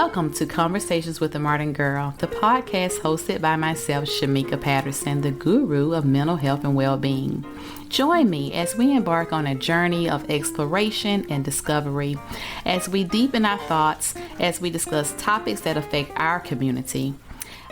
Welcome to Conversations with the Modern Girl, the podcast hosted by myself, Shamika Patterson, the guru of mental health and well-being. Join me as we embark on a journey of exploration and discovery, as we deepen our thoughts, as we discuss topics that affect our community.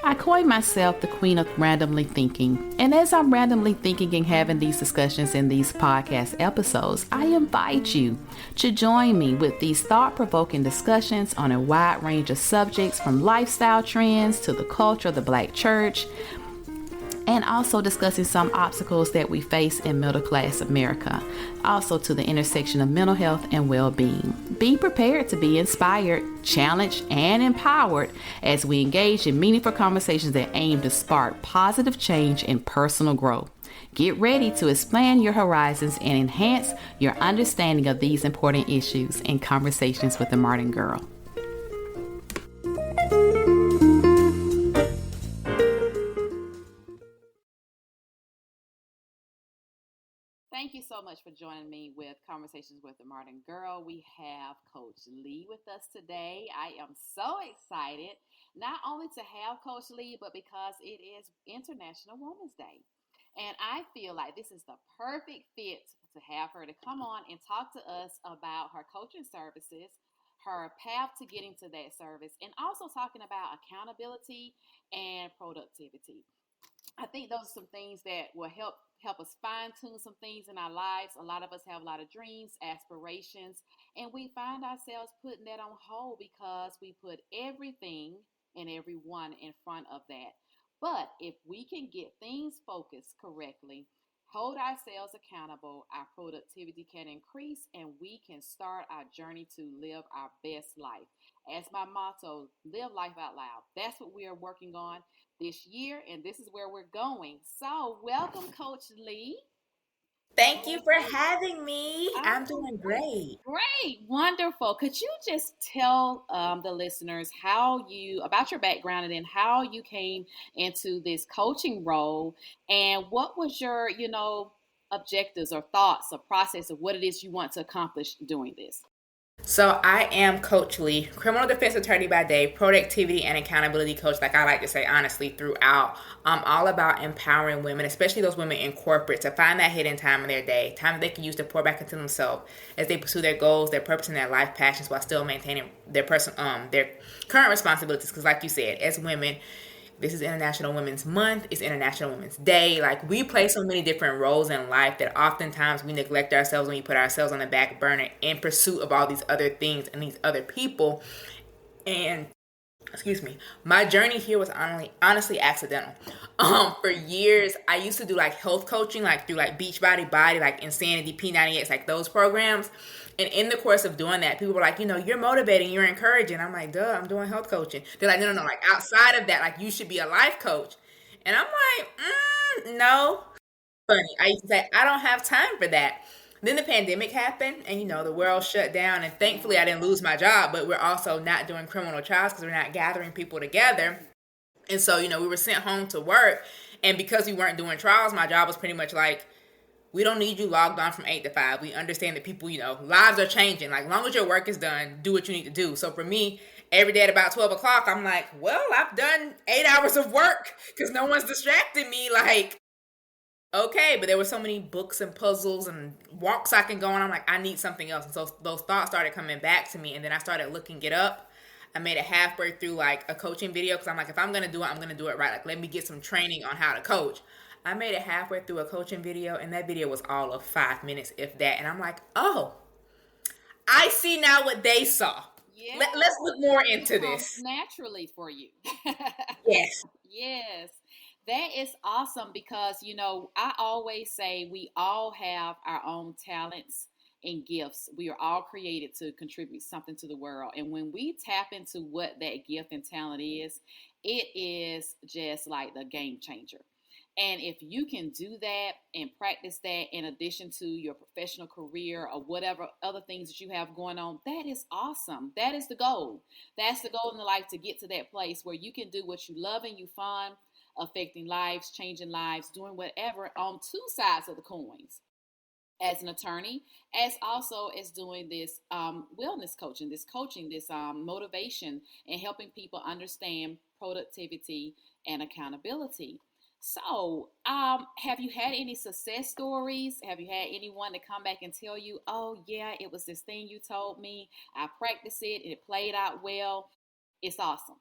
I coin myself the queen of randomly thinking, and as I'm randomly thinking and having these discussions in these podcast episodes, I invite you to join me with these thought-provoking discussions on a wide range of subjects, from lifestyle trends to the culture of the Black church, and also discussing some obstacles that we face in middle-class America, also to the intersection of mental health and well-being. Be prepared to be inspired, challenged, and empowered as we engage in meaningful conversations that aim to spark positive change and personal growth. Get ready to expand your horizons and enhance your understanding of these important issues in Conversations with the Modern Girl. Thank you so much for joining me with Conversations with the Modern Girl. We have Coach Lee with us today. I am so excited, not only to have Coach Lee, but because it is International Women's Day. And I feel like this is the perfect fit to have her to come on and talk to us about her coaching services, her path to getting to that service, and also talking about accountability and productivity. I think those are some things that will help us fine-tune some things in our lives. A lot of us have a lot of dreams, aspirations, and we find ourselves putting that on hold because we put everything and everyone in front of that. But if we can get things focused correctly, hold ourselves accountable, our productivity can increase, and we can start our journey to live our best life. As my motto, live life out loud. That's what we are working on this year, and this is where we're going. So welcome, Coach Lee. Thank you for having me. I'm Oh, doing great. great, wonderful. Could you just tell the listeners about your background and then how you came into this coaching role, and what was your, objectives or thoughts or process of what it is you want to accomplish doing this? So I am Coach Lee, criminal defense attorney by day, productivity and accountability coach, like I like to say honestly throughout. I'm all about empowering women, especially those women in corporate, to find that hidden time in their day, time they can use to pour back into themselves as they pursue their goals, their purpose, and their life passions while still maintaining their their current responsibilities. Because like you said, as women, this is International Women's Month. It's International Women's Day. Like, we play so many different roles in life that oftentimes we neglect ourselves when we put ourselves on the back burner in pursuit of all these other things and these other people. And excuse me, my journey here was honestly accidental. For years I used to do like health coaching, like through like Beachbody, like Insanity, P98, like those programs. And in the course of doing that, people were like, you're motivating, you're encouraging. I'm like, duh, I'm doing health coaching. They're like, no, like outside of that, like you should be a life coach. And I'm like, no. Funny, I used to say, I don't have time for that. Then the pandemic happened and, the world shut down. And thankfully I didn't lose my job, but we're also not doing criminal trials because we're not gathering people together. And so, we were sent home to work. And because we weren't doing trials, my job was pretty much like, we don't need you logged on from 8 to 5. We understand that people, lives are changing. Like, long as your work is done, do what you need to do. So for me, every day at about 12 o'clock, I'm like, well, I've done 8 hours of work because no one's distracted me. Like, okay. But there were so many books and puzzles and walks I can go on. I'm like, I need something else. And so those thoughts started coming back to me. And then I started looking it up. I made it halfway through like a coaching video because I'm like, if I'm going to do it, I'm going to do it right. Like, let me get some training on how to coach. I made it halfway through a coaching video, and that video was all of 5 minutes, if that. And I'm like, oh, I see now what they saw. Yeah, Let's look more into this. Naturally for you. Yes. Yes. That is awesome because, I always say we all have our own talents and gifts. We are all created to contribute something to the world. And when we tap into what that gift and talent is, it is just like the game changer. And if you can do that and practice that in addition to your professional career or whatever other things that you have going on, that is awesome. That is the goal. That's the goal in the life, to get to that place where you can do what you love and you find, affecting lives, changing lives, doing whatever on two sides of the coins. as an attorney, as also as doing this wellness coaching, this motivation, and helping people understand productivity and accountability. So, have you had any success stories? Have you had anyone to come back and tell you, oh, yeah, it was this thing you told me, I practiced it, and it played out well? It's awesome.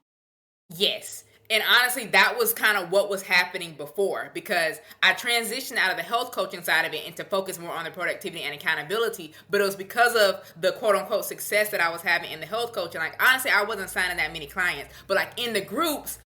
Yes. And honestly, that was kind of what was happening before, because I transitioned out of the health coaching side of it and to focus more on the productivity and accountability. But it was because of the quote unquote success that I was having in the health coaching. Like, honestly, I wasn't signing that many clients, but like in the groups,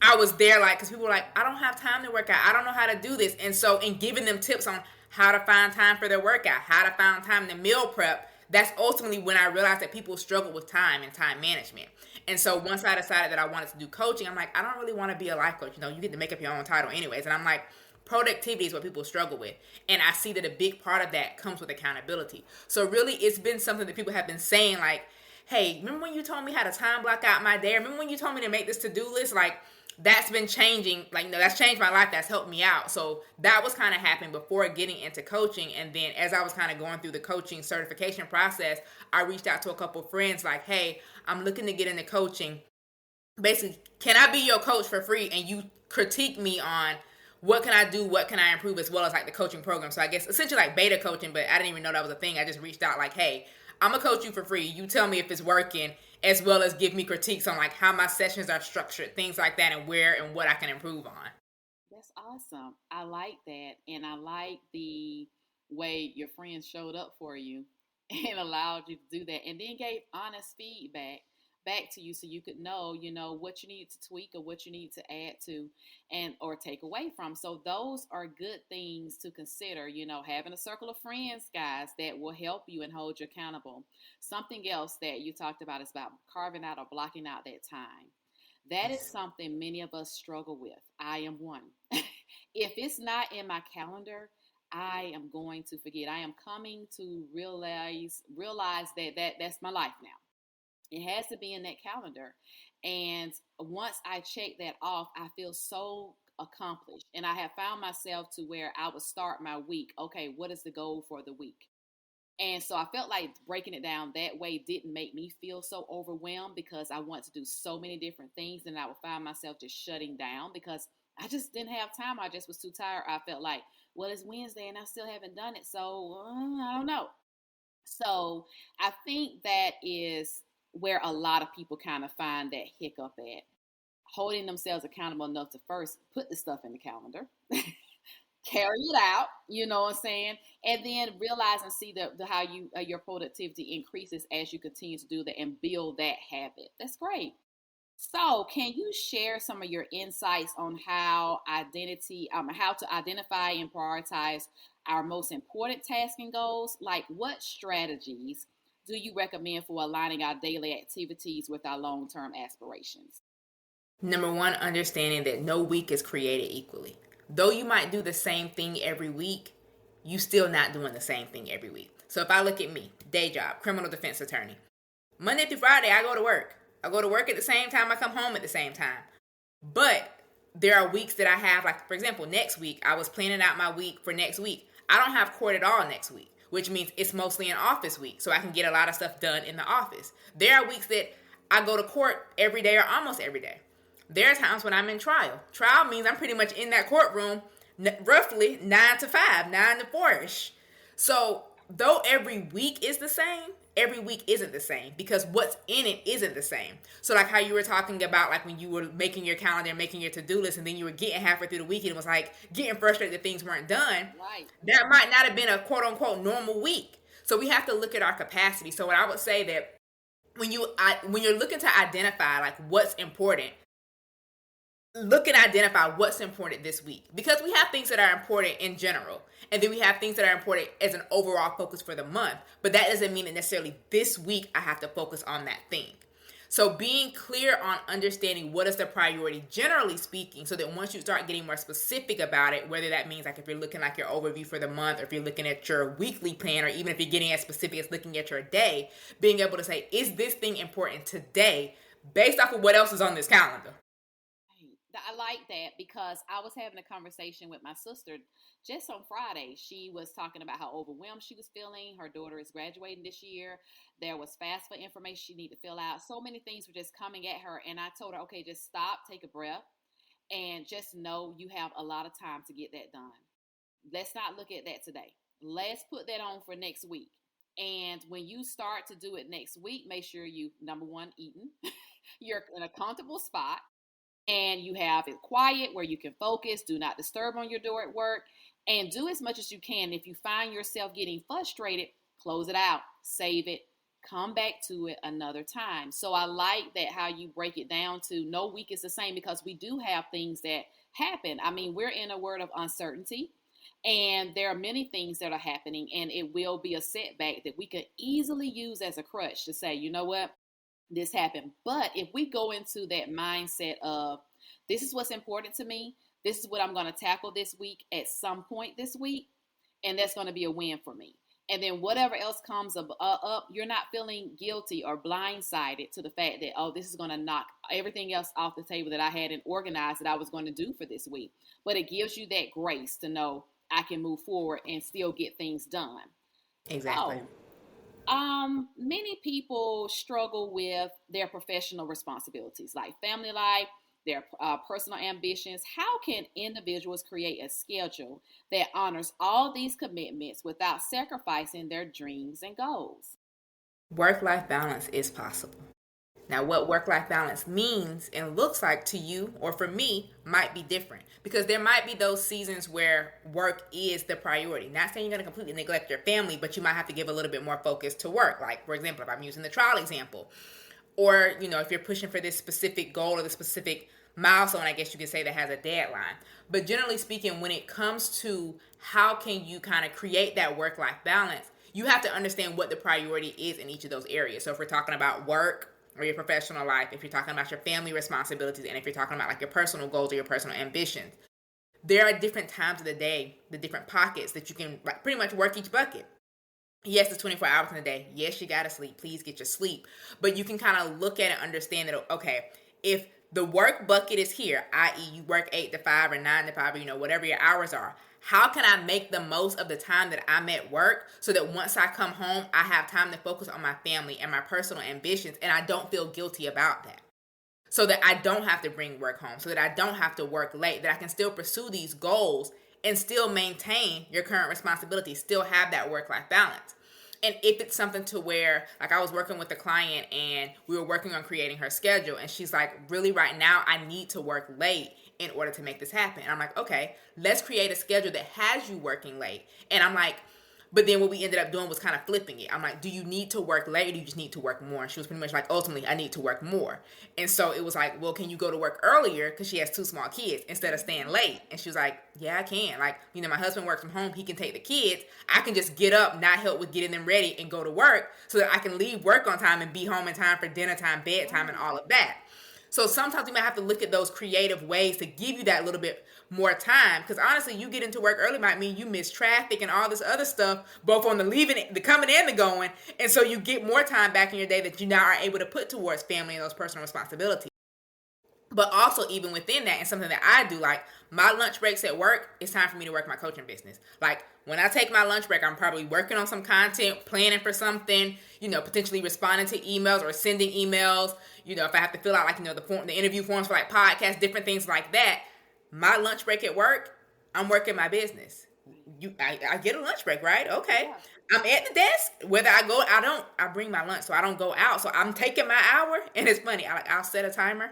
I was there, like, because people were like, I don't have time to work out. I don't know how to do this. And so, in giving them tips on how to find time for their workout, how to find time to meal prep, that's ultimately when I realized that people struggle with time and time management. And so, once I decided that I wanted to do coaching, I'm like, I don't really want to be a life coach. You know, you get to make up your own title, anyways. And I'm like, productivity is what people struggle with. And I see that a big part of that comes with accountability. So, really, it's been something that people have been saying, like, hey, remember when you told me how to time block out my day? Remember when you told me to make this to-do list? Like, that's been changing. Like, that's changed my life. That's helped me out. So that was kind of happening before getting into coaching. And then as I was kind of going through the coaching certification process, I reached out to a couple of friends like, hey, I'm looking to get into coaching. Basically, can I be your coach for free? And you critique me on what can I do, what can I improve, as well as like the coaching program. So I guess essentially like beta coaching, but I didn't even know that was a thing. I just reached out like, hey, I'm gonna coach you for free. You tell me if it's working, as well as give me critiques on like how my sessions are structured, things like that, and where and what I can improve on. That's awesome. I like that. And I like the way your friends showed up for you and allowed you to do that and then gave honest feedback back to you so you could know, what you need to tweak or what you need to add to and or take away from. So those are good things to consider, having a circle of friends, guys, that will help you and hold you accountable. Something else that you talked about is about carving out or blocking out that time. That is Yes. something many of us struggle with. I am one. If it's not in my calendar, I am going to forget. I am coming to realize that's my life now. It has to be in that calendar. And once I check that off, I feel so accomplished. And I have found myself to where I would start my week. Okay, what is the goal for the week? And so I felt like breaking it down that way didn't make me feel so overwhelmed because I want to do so many different things. And I would find myself just shutting down because I just didn't have time. I just was too tired. I felt like, well, it's Wednesday and I still haven't done it. So I don't know. So I think that is where a lot of people kind of find that hiccup at holding themselves accountable enough to first put the stuff in the calendar, carry it out, you know what I'm saying? And then realize and see the how your productivity increases as you continue to do that and build that habit. That's great. So, can you share some of your insights on how to identify and prioritize our most important tasks and goals? Like, what strategies do you recommend for aligning our daily activities with our long-term aspirations? Number one, understanding that no week is created equally. Though you might do the same thing every week, you still not doing the same thing every week. So if I look at me, day job, criminal defense attorney, Monday through Friday, I go to work. I go to work at the same time, I come home at the same time. But there are weeks that I have, like, for example, next week, I was planning out my week for next week. I don't have court at all next week, which means it's mostly an office week. So I can get a lot of stuff done in the office. There are weeks that I go to court every day or almost every day. There are times when I'm in trial. Trial means I'm pretty much in that courtroom roughly 9 to 5, 9 to 4-ish. So though every week is the same, every week isn't the same because what's in it isn't the same. So like how you were talking about like when you were making your calendar and making your to-do list and then you were getting halfway through the week and it was like getting frustrated that things weren't done. Right. That might not have been a quote unquote normal week. So we have to look at our capacity. So what I would say that when you're looking to identify like what's important, look and identify what's important this week because we have things that are important in general and then we have things that are important as an overall focus for the month, but that doesn't mean that necessarily this week I have to focus on that thing. So being clear on understanding what is the priority generally speaking, so that once you start getting more specific about it, whether that means like if you're looking like your overview for the month or if you're looking at your weekly plan or even if you're getting as specific as looking at your day, being able to say, is this thing important today based off of what else is on this calendar? I like that because I was having a conversation with my sister just on Friday. She was talking about how overwhelmed she was feeling. Her daughter is graduating this year. There was FAFSA information she needed to fill out. So many things were just coming at her. And I told her, okay, just stop, take a breath, and just know you have a lot of time to get that done. Let's not look at that today. Let's put that on for next week. And when you start to do it next week, make sure you, number one, eating. You're in a comfortable spot and you have it quiet where you can focus. Do not disturb on your door at work, and do as much as you can. If you find yourself getting frustrated, close it out, save it, come back to it another time. So I like that how you break it down to no week is the same, because we do have things that happen. I mean, we're in a world of uncertainty, and there are many things that are happening, and it will be a setback that we could easily use as a crutch to say, you know what, this happened. But if we go into that mindset of this is what's important to me, this is what I'm going to tackle this week at some point this week, and that's going to be a win for me. And then whatever else comes up, you're not feeling guilty or blindsided to the fact that, oh, this is going to knock everything else off the table that I had and organized that I was going to do for this week. But it gives you that grace to know I can move forward and still get things done. Exactly. So, many people struggle with their professional responsibilities, like family life, their personal ambitions. How can individuals create a schedule that honors all these commitments without sacrificing their dreams and goals? Work-life balance is possible. Now, what work-life balance means and looks like to you or for me might be different, because there might be those seasons where work is the priority. Not saying you're going to completely neglect your family, but you might have to give a little bit more focus to work. Like, for example, if I'm using the trial example, or, if you're pushing for this specific goal or the specific milestone, I guess you could say, that has a deadline. But generally speaking, when it comes to how can you kind of create that work-life balance, you have to understand what the priority is in each of those areas. So if we're talking about work or your professional life, if you're talking about your family responsibilities, and if you're talking about like your personal goals or your personal ambitions, there are different times of the day, the different pockets that you can pretty much work each bucket. Yes, it's 24 hours in a day. Yes, you gotta sleep. Please get your sleep. But you can kind of look at it and understand that, okay, if the work bucket is here, i.e. you work 8 to 5 or 9 to 5, or, whatever your hours are, how can I make the most of the time that I'm at work so that once I come home, I have time to focus on my family and my personal ambitions, and I don't feel guilty about that? So that I don't have to bring work home, so that I don't have to work late, that I can still pursue these goals and still maintain your current responsibilities, still have that work-life balance. And if it's something to where, like, I was working with a client and we were working on creating her schedule, and she's like, really right now, I need to work late in order to make this happen. And I'm like, okay, let's create a schedule that has you working late. And I'm like, but then what we ended up doing was kind of flipping it. I'm like, do you need to work late, or do you just need to work more? And she was pretty much like, ultimately, I need to work more. And so it was like, well, can you go to work earlier, because she has 2 small kids, instead of staying late? And she was like, yeah, I can. Like, my husband works from home. He can take the kids. I can just get up, not help with getting them ready, and go to work so that I can leave work on time and be home in time for dinner time, bedtime, and all of that. So sometimes you might have to look at those creative ways to give you that little bit more time. Because honestly, you get into work early might mean you miss traffic and all this other stuff, both on the leaving, the coming and the going. And so you get more time back in your day that you now are able to put towards family and those personal responsibilities. But also, even within that, and something that I do, like my lunch breaks at work, it's time for me to work my coaching business. Like when I take my lunch break, I'm probably working on some content, planning for something, potentially responding to emails or sending emails. If I have to fill out the interview forms for like podcasts, different things like that. My lunch break at work, I'm working my business. I get a lunch break, right? Okay. Yeah. I'm at the desk. Whether I go, I bring my lunch, so I don't go out. So I'm taking my hour, and it's funny. I'll set a timer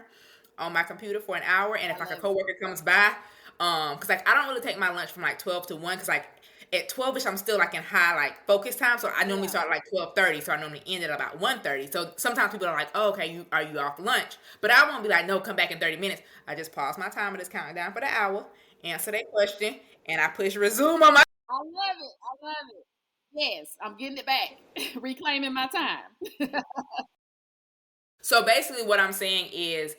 on my computer for an hour, and if like a coworker comes by, because like I don't really take my lunch from like 12 to 1, because like at 12ish I'm still like in high like focus time, so I normally start at like 12:30, so I normally end at about 1:30. So sometimes people are like, oh, okay, are you off lunch? But I won't be like, no, come back in 30 minutes. I just pause my timer that's counting down for the hour, answer that question, and I push resume on my. I love it. I love it. Yes, I'm getting it back, reclaiming my time. So basically what I'm saying is,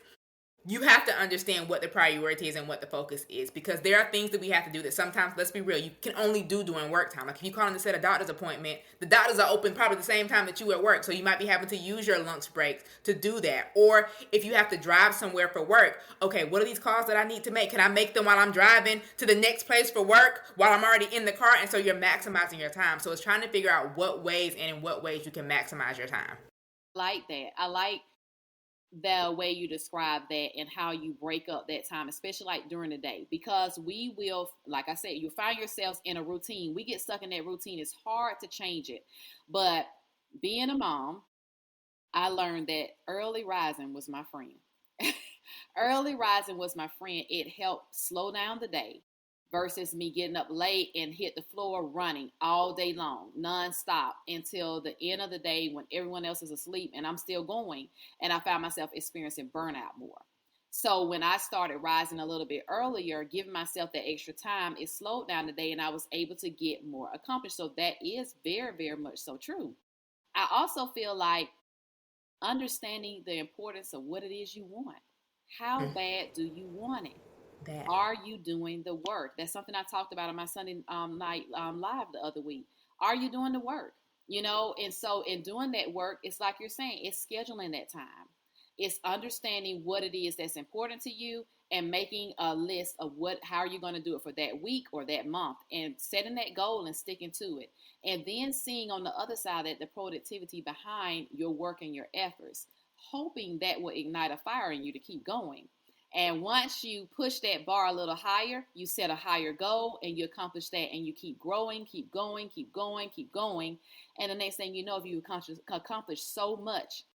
You have to understand what the priority is and what the focus is, because there are things that we have to do that sometimes, let's be real, you can only do during work time. Like if you call in to set a doctor's appointment, the doctors are open probably the same time that you at work, so you might be having to use your lunch breaks to do that. Or if you have to drive somewhere for work, okay, what are these calls that I need to make? Can I make them while I'm driving to the next place for work while I'm already in the car? And so you're maximizing your time. So it's trying to figure out what ways and in what ways you can maximize your time. Like that. I like the way you describe that and how you break up that time, especially like during the day, because we will, like I said, you find yourselves in a routine. We get stuck in that routine. It's hard to change it. But being a mom, I learned that early rising was my friend. Early rising was my friend. It helped slow down the day versus me getting up late and hit the floor running all day long, nonstop until the end of the day when everyone else is asleep and I'm still going. And I found myself experiencing burnout more. So when I started rising a little bit earlier, giving myself that extra time, it slowed down the day and I was able to get more accomplished. So that is very, very much so true. I also feel like understanding the importance of what it is you want. How bad do you want it? That. Are you doing the work? That's something I talked about on my Sunday night live the other week. Are you doing the work? And so in doing that work, it's like you're saying, it's scheduling that time. It's understanding what it is that's important to you and making a list of how are you going to do it for that week or that month, and setting that goal and sticking to it. And then seeing on the other side that the productivity behind your work and your efforts, hoping that will ignite a fire in you to keep going. And once you push that bar a little higher, you set a higher goal and you accomplish that and you keep growing, keep going, keep going, keep going. And the next thing you know, if you accomplish so much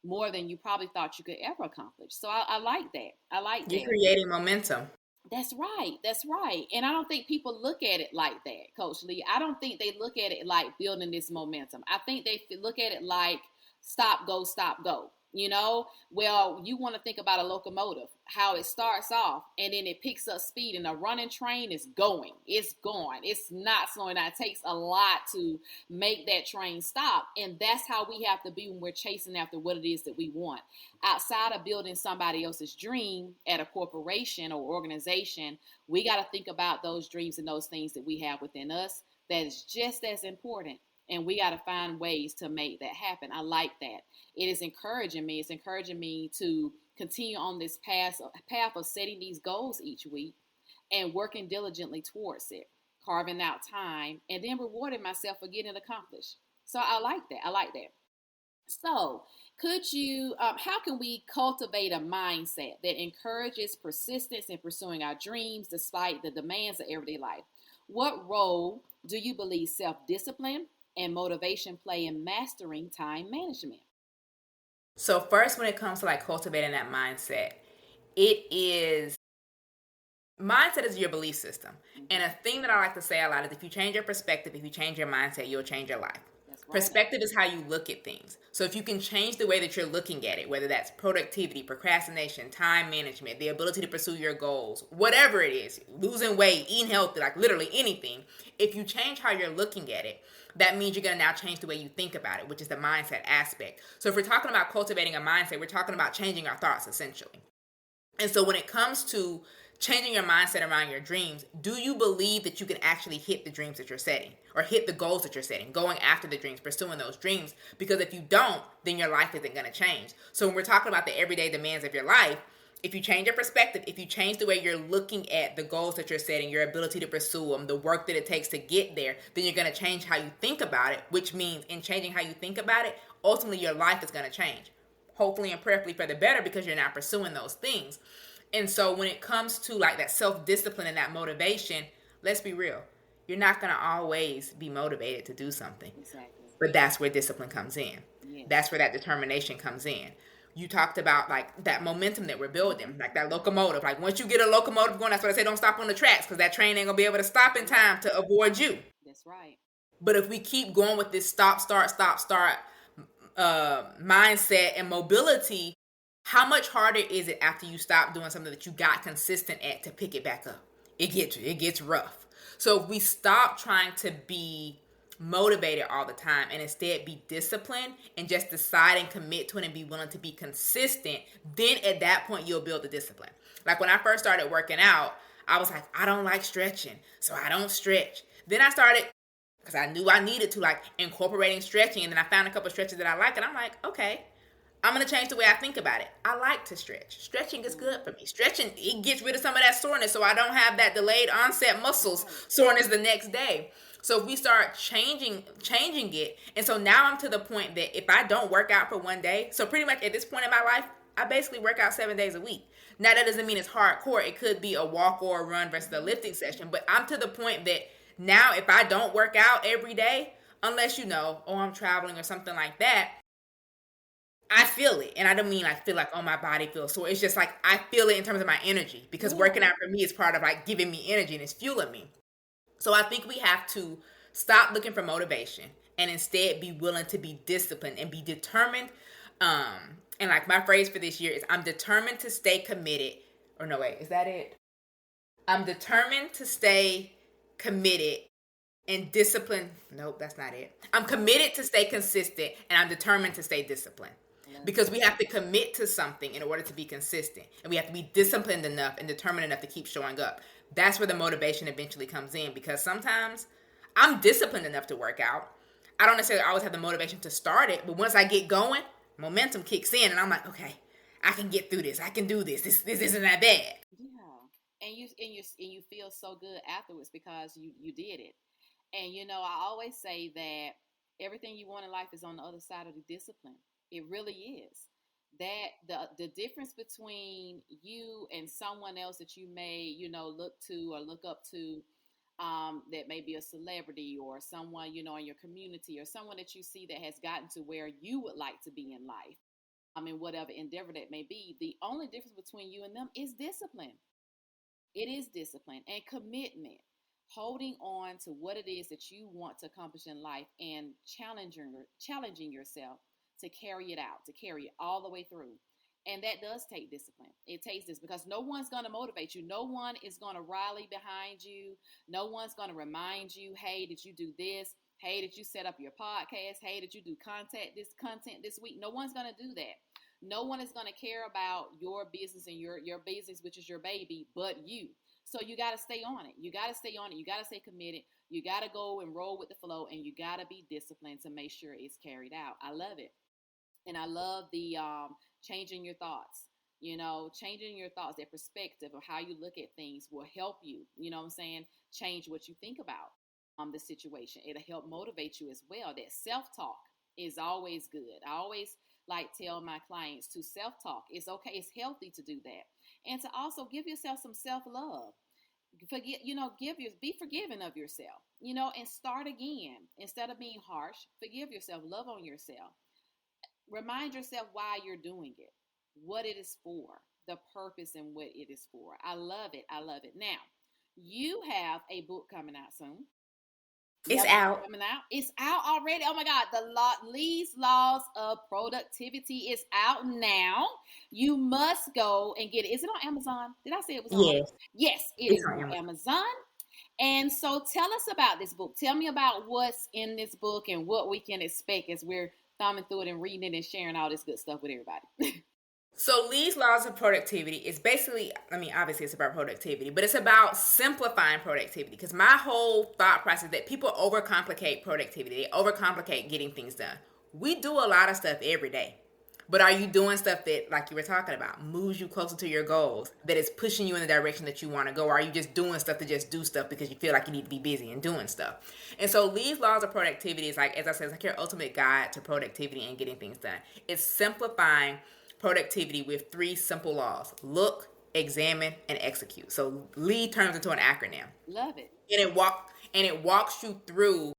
more than you probably thought you could ever accomplish. So I like that. I like that. You're creating momentum. That's right. That's right. And I don't think people look at it like that, Coach Lee. I don't think they look at it like building this momentum. I think they look at it like stop, go, stop, go. Well, you want to think about a locomotive, how it starts off and then it picks up speed, and a running train is going. It's going. It's not slowing down. It takes a lot to make that train stop. And that's how we have to be when we're chasing after what it is that we want. Outside of building somebody else's dream at a corporation or organization, we got to think about those dreams and those things that we have within us that is just as important. And we got to find ways to make that happen. I like that. It is encouraging me. It's encouraging me to continue on this path of setting these goals each week and working diligently towards it, carving out time, and then rewarding myself for getting it accomplished. So I like that. I like that. So how can we cultivate a mindset that encourages persistence in pursuing our dreams despite the demands of everyday life? What role do you believe self-discipline and motivation play in mastering time management? So first, when it comes to like cultivating that mindset, mindset is your belief system. And a thing that I like to say a lot is if you change your perspective, if you change your mindset, you'll change your life. Right. Perspective is how you look at things. So if you can change the way that you're looking at it, whether that's productivity, procrastination, time management, the ability to pursue your goals, whatever it is, losing weight, eating healthy, like literally anything, if you change how you're looking at it, that means you're going to now change the way you think about it, which is the mindset aspect. So if we're talking about cultivating a mindset, we're talking about changing our thoughts essentially. And so when it comes to changing your mindset around your dreams, do you believe that you can actually hit the dreams that you're setting or hit the goals that you're setting, going after the dreams, pursuing those dreams? Because if you don't, then your life isn't going to change. So when we're talking about the everyday demands of your life, if you change your perspective, if you change the way you're looking at the goals that you're setting, your ability to pursue them, the work that it takes to get there, then you're going to change how you think about it, which means in changing how you think about it, ultimately your life is going to change. Hopefully and prayerfully for the better, because you're not pursuing those things. And so when it comes to like that self-discipline and that motivation, let's be real. You're not going to always be motivated to do something. Exactly. But that's where discipline comes in. Yes. That's where that determination comes in. You talked about like that momentum that we're building, like that locomotive. Like once you get a locomotive going, that's what I say, don't stop on the tracks, because that train ain't gonna be able to stop in time to avoid you. That's right. But if we keep going with this stop, start mindset and mobility, how much harder is it after you stop doing something that you got consistent at to pick it back up? It gets rough. So if we stop trying to be motivated all the time and instead be disciplined and just decide and commit to it and be willing to be consistent, then at that point you'll build the discipline. Like when I first started working out, I was like, I don't like stretching, so I don't stretch. Then I started, because I knew I needed to, like, incorporating stretching, and then I found a couple of stretches that I like, and I'm like, okay, I'm going to change the way I think about it. I like to stretch. Stretching is good for me. Stretching, it gets rid of some of that soreness, so I don't have that delayed onset muscles soreness the next day. So if we start changing it, and so now I'm to the point that if I don't work out for one day, so pretty much at this point in my life, I basically work out 7 days a week. Now that doesn't mean it's hardcore. It could be a walk or a run versus a lifting session, but I'm to the point that now if I don't work out every day, unless I'm traveling or something like that, I feel it. And I don't mean I feel like, oh, my body feels sore. It's just like I feel it in terms of my energy, because working out for me is part of like giving me energy and it's fueling me. So I think we have to stop looking for motivation and instead be willing to be disciplined and be determined. And like my phrase for this year is, I'm determined to stay committed. Or no, wait, is that it? I'm determined to stay committed and disciplined. Nope, that's not it. I'm committed to stay consistent, and I'm determined to stay disciplined. Because we have to commit to something in order to be consistent. And we have to be disciplined enough and determined enough to keep showing up. That's where the motivation eventually comes in, because sometimes I'm disciplined enough to work out. I don't necessarily always have the motivation to start it, but once I get going, momentum kicks in and I'm like, okay, I can get through this. I can do this. This isn't that bad. Yeah. And you feel so good afterwards because you did it. And I always say that everything you want in life is on the other side of the discipline. It really is. That the difference between you and someone else that you may, look to or look up to, that may be a celebrity or someone, in your community, or someone that you see that has gotten to where you would like to be in life, in whatever endeavor that may be. The only difference between you and them is discipline. It is discipline and commitment. Holding on to what it is that you want to accomplish in life and challenging yourself to carry it out, to carry it all the way through. And that does take discipline. It takes this, because no one's going to motivate you. No one is going to rally behind you. No one's going to remind you, hey, did you do this? Hey, did you set up your podcast? Hey, did you do content this week? No one's going to do that. No one is going to care about your business and your business, which is your baby, but you. So you got to stay on it. You got to stay on it. You got to stay committed. You got to go and roll with the flow, and you got to be disciplined to make sure it's carried out. I love it. And I love the changing your thoughts. Changing your thoughts, that perspective of how you look at things will help you, change what you think about the situation. It'll help motivate you as well. That self-talk is always good. I always tell my clients to self-talk. It's okay. It's healthy to do that. And to also give yourself some self-love. Be forgiving of yourself, and start again. Instead of being harsh, forgive yourself, love on yourself. Remind yourself why you're doing it, what it is for, the purpose and what it is for. I love it. I love it. Now, you have a book coming out soon. It's out. Coming out. It's out already. Oh my God. Lee's Laws of Productivity is out now. You must go and get it. Is it on Amazon? Did I say it was on? Yes. Yes, it is on Amazon. And so tell us about this book. Tell me about what's in this book and what we can expect as we're thumbing through it and reading it and sharing all this good stuff with everybody. So Lee's Laws of Productivity is basically, obviously it's about productivity, but it's about simplifying productivity, because my whole thought process is that people overcomplicate productivity. They overcomplicate getting things done. We do a lot of stuff every day, but are you doing stuff that, like you were talking about, moves you closer to your goals, that is pushing you in the direction that you want to go? Or are you just doing stuff to just do stuff because you feel like you need to be busy and doing stuff? And so Lee's Laws of Productivity is, like, as I said, it's like your ultimate guide to productivity and getting things done. It's simplifying productivity with 3 simple laws: look, examine, and execute. So Lee turns into an acronym. Love it. And it walks you through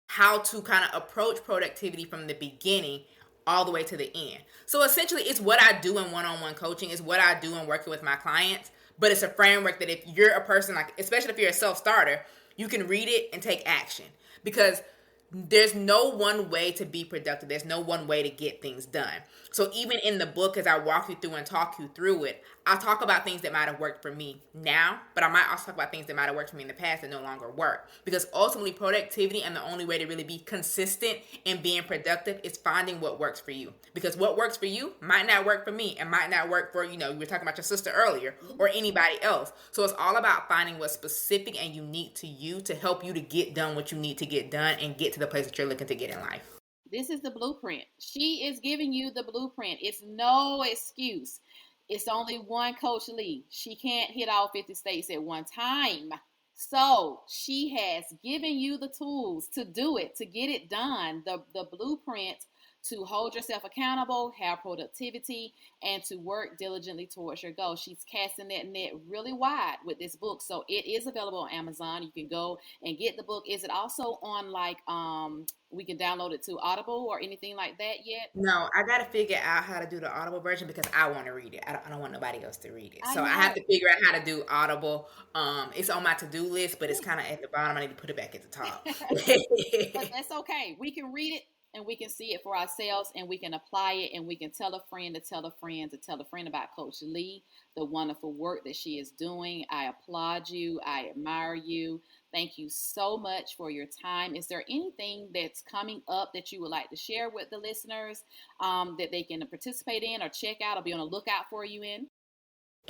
how to kind of approach productivity from the beginning all the way to the end. So essentially, it's what I do in one-on-one coaching, it's what I do in working with my clients, but it's a framework that if you're a person, like, especially if you're a self-starter, you can read it and take action, because there's no one way to be productive. There's no one way to get things done. So even in the book, as I walk you through and talk you through it, I'll talk about things that might have worked for me now, but I might also talk about things that might have worked for me in the past that no longer work. Because ultimately, productivity and the only way to really be consistent in being productive is finding what works for you. Because what works for you might not work for me and might not work for, you were talking about your sister earlier, or anybody else. So it's all about finding what's specific and unique to you to help you to get done what you need to get done and get to the place that you're looking to get in life. This is the blueprint. She is giving you the blueprint. It's no excuse. It's only one Coach Lee. She can't hit all 50 states at one time. So she has given you the tools to do it, to get it done, the blueprint to hold yourself accountable, have productivity, and to work diligently towards your goal. She's casting that net really wide with this book. So it is available on Amazon. You can go and get the book. Is it also on we can download it to Audible or anything like that yet? No, I got to figure out how to do the Audible version because I want to read it. I don't want nobody else to read it. I So I know. have to figure out how to do Audible. It's on my to-do list, but it's kind of at the bottom. I need to put it back at the top. But that's okay. We can read it and we can see it for ourselves and we can apply it and we can tell a friend to tell a friend to tell a friend about Coach Lee, the wonderful work that she is doing. I applaud you. I admire you. Thank you so much for your time. Is there anything that's coming up that you would like to share with the listeners that they can participate in or check out or be on the lookout for you in?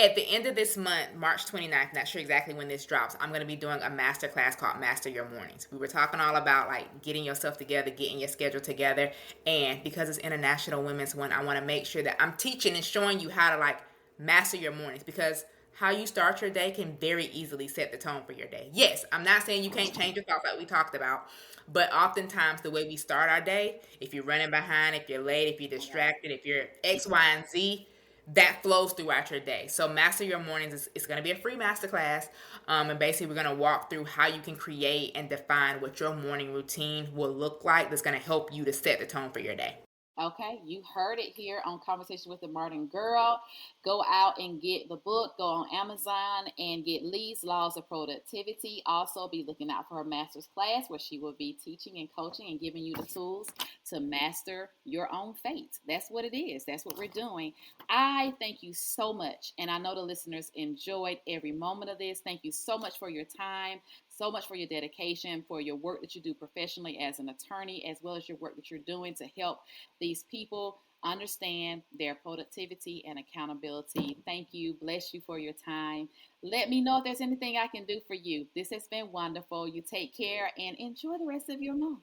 At the end of this month, March 29th, not sure exactly when this drops, I'm going to be doing a master class called Master Your Mornings. We were talking all about getting yourself together, getting your schedule together. And because it's International Women's Month, I want to make sure that I'm teaching and showing you how to master your mornings, because how you start your day can very easily set the tone for your day. Yes, I'm not saying you can't change your thoughts like we talked about, but oftentimes the way we start our day, if you're running behind, if you're late, if you're distracted, if you're X, Y, and Z, that flows throughout your day. So Master Your Mornings is going to be a free masterclass. And basically we're going to walk through how you can create and define what your morning routine will look like that's going to help you to set the tone for your day. Okay, you heard it here on Conversation with the Modern Girl. Go out and get the book. Go on Amazon and get Lee's Laws of Productivity. Also, be looking out for her master's class where she will be teaching and coaching and giving you the tools to master your own fate. That's what it is. That's what we're doing. I thank you so much, and I know the listeners enjoyed every moment of this. Thank you so much for your time, so much for your dedication, for your work that you do professionally as an attorney, as well as your work that you're doing to help these people understand their productivity and accountability. Thank you. Bless you for your time. Let me know if there's anything I can do for you. This has been wonderful. You take care and enjoy the rest of your month.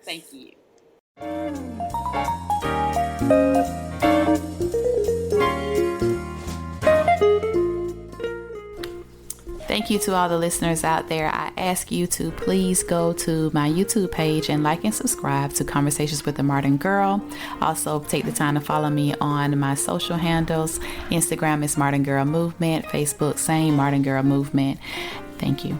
Thank you. Thank you to all the listeners out there. I ask you to please go to my YouTube page and like and subscribe to Conversations with the Modern Girl. Also, take the time to follow me on my social handles. Instagram is Modern Girl Movement. Facebook, same Modern Girl Movement. Thank you.